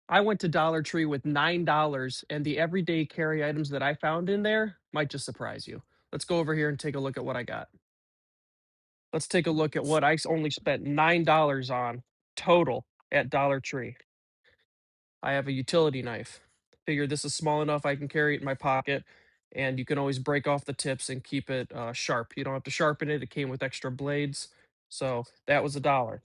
I went to Dollar Tree with $9, and the everyday carry items that I found in there might just surprise you. Let's go over here and take a look at what I got. Let's take a look at what only spent $9 on total at Dollar Tree. I have a utility knife. Figure this is small enough I can carry it in my pocket, and you can always break off the tips and keep it sharp. You don't have to sharpen it. It came with extra blades, so that was $1.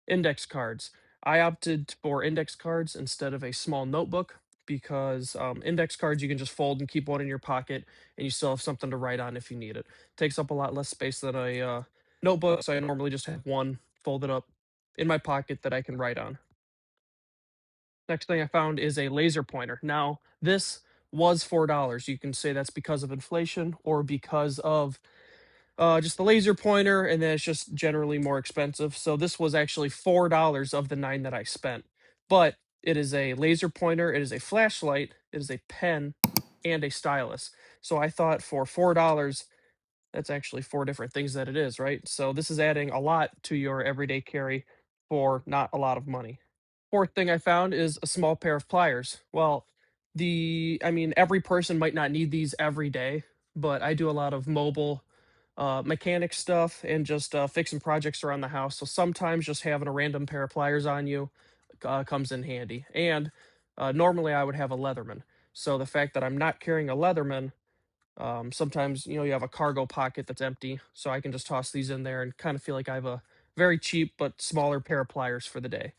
Index cards. I opted for index cards instead of a small notebook because index cards you can just fold and keep one in your pocket, and you still have something to write on if you need it. Takes up a lot less space than a notebook, so I normally just have one folded up in my pocket that I can write on. Next thing I found is a laser pointer. Now, this was $4. You can say that's because of inflation or because of just the laser pointer, and then it's just generally more expensive. So this was actually $4 of the 9 that I spent. But it is a laser pointer, it is a flashlight, it is a pen, and a stylus. So I thought for $4, that's actually 4 different things that it is, right? So this is adding a lot to your everyday carry for not a lot of money. Fourth thing I found is a small pair of pliers. Well, I mean, every person might not need these every day, but I do a lot of mobile mechanic stuff and just fixing projects around the house. So sometimes just having a random pair of pliers on you comes in handy. And normally I would have a Leatherman. So the fact that I'm not carrying a Leatherman, sometimes you have a cargo pocket that's empty, so I can just toss these in there and kind of feel like I have a very cheap but smaller pair of pliers for the day.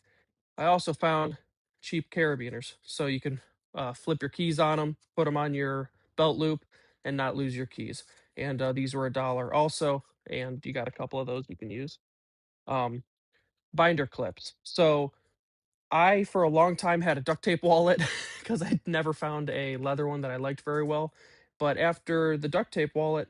I also found cheap carabiners, so you can flip your keys on them, put them on your belt loop, and not lose your keys. And these were $1 also, and you got a couple of those you can use. Um, Binder clips. So I, for a long time, had a duct tape wallet because I never found a leather one that I liked very well. But after the duct tape wallet,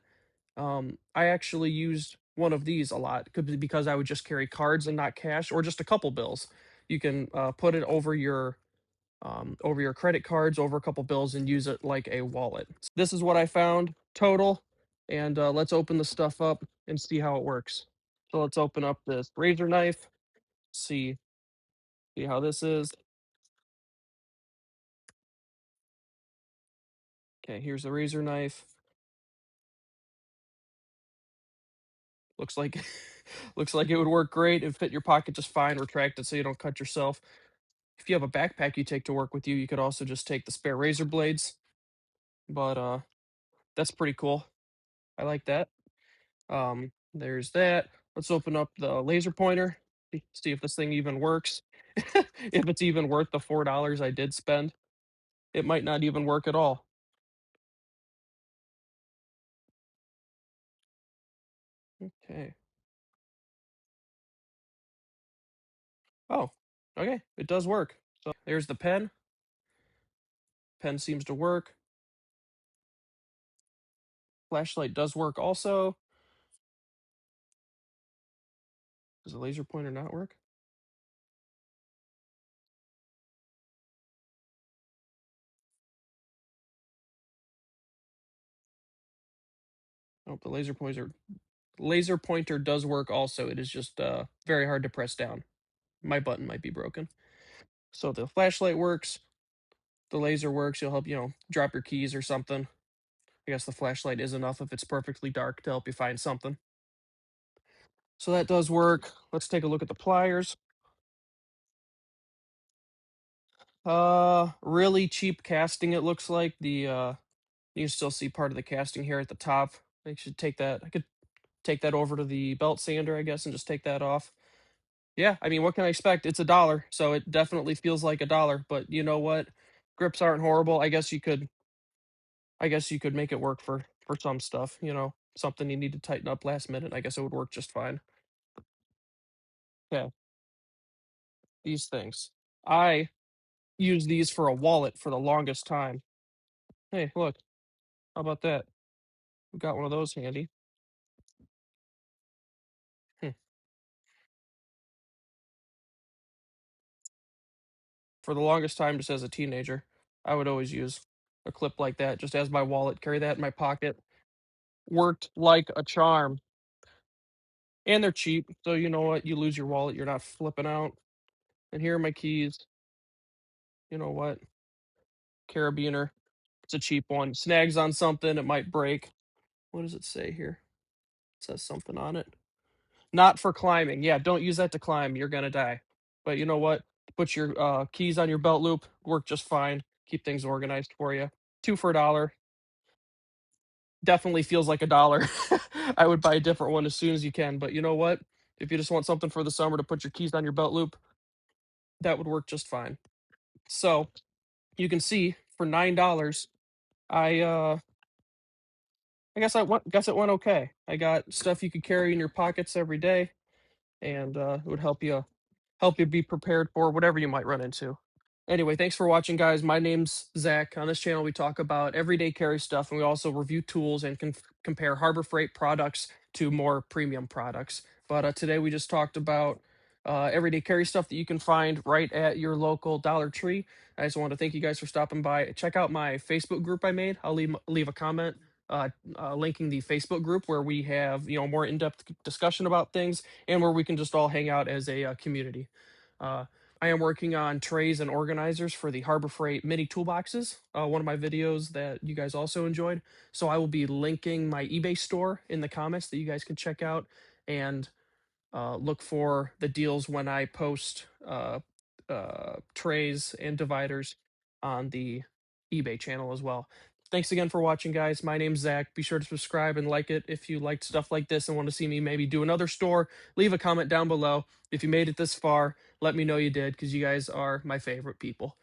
I actually used one of these a lot because I would just carry cards and not cash, or just a couple bills. You can put it over your credit cards, over a couple bills, and use it like a wallet. This is what I found total, and let's open the stuff up and see how it works. So let's open up this razor knife. See how this is. Okay, here's the razor knife. Looks like looks like it would work great. It fit your pocket just fine. Retract it so you don't cut yourself. If you have a backpack you take to work with you, you could also just take the spare razor blades. But that's pretty cool. I like that. There's that. Let's open up the laser pointer. See if this thing even works. If it's even worth the $4 I did spend. It might not even work at all. Okay. Oh, okay. It does work. So there's the pen. Pen seems to work. Flashlight does work also. Does the laser pointer not work? Oh, the laser pointer does work also. It is just very hard to press down. My button might be broken. So the flashlight works. The laser works. You'll help, drop your keys or something. I guess the flashlight is enough if it's perfectly dark to help you find something. So that does work. Let's take a look at the pliers. Really cheap casting, it looks like. You can still see part of the casting here at the top. I could take that over to the belt sander, I guess, and just take that off. Yeah, I mean, what can I expect? It's $1, so it definitely feels like $1, but you know what? Grips aren't horrible. I guess you could make it work for some stuff, something you need to tighten up last minute. I guess it would work just fine. Yeah, these things. I used these for a wallet for the longest time. Hey, look, how about that? We got one of those handy. Hmm. For the longest time, just as a teenager, I would always use a clip like that just as my wallet, carry that in my pocket. Worked like a charm. And they're cheap, so you know what? You lose your wallet, you're not flipping out. And here are my keys. You know what? Carabiner. It's a cheap one. Snags on something, it might break. What does it say here? It says something on it. Not for climbing. Yeah, don't use that to climb. You're gonna die. But you know what? Put your keys on your belt loop. Work just fine. Keep things organized for you. Two for $1. Definitely feels like $1. I would buy a different one as soon as you can. But you know what? If you just want something for the summer to put your keys on your belt loop, that would work just fine. So you can see for $9, I guess it went okay. I got stuff you could carry in your pockets every day, and it would help you be prepared for whatever you might run into. Anyway, thanks for watching, guys. My name's Zach. On this channel, we talk about everyday carry stuff, and we also review tools and compare Harbor Freight products to more premium products. But today, we just talked about everyday carry stuff that you can find right at your local Dollar Tree. I just want to thank you guys for stopping by. Check out my Facebook group I made. I'll leave a comment linking the Facebook group where we have more in-depth discussion about things and where we can just all hang out as a community. Uh, I am working on trays and organizers for the Harbor Freight mini toolboxes, one of my videos that you guys also enjoyed. So I will be linking my eBay store in the comments that you guys can check out and look for the deals when I post trays and dividers on the eBay channel as well. Thanks again for watching, guys. My name's Zach. Be sure to subscribe and like it if you liked stuff like this and want to see me maybe do another store. Leave a comment down below. If you made it this far, let me know you did because you guys are my favorite people.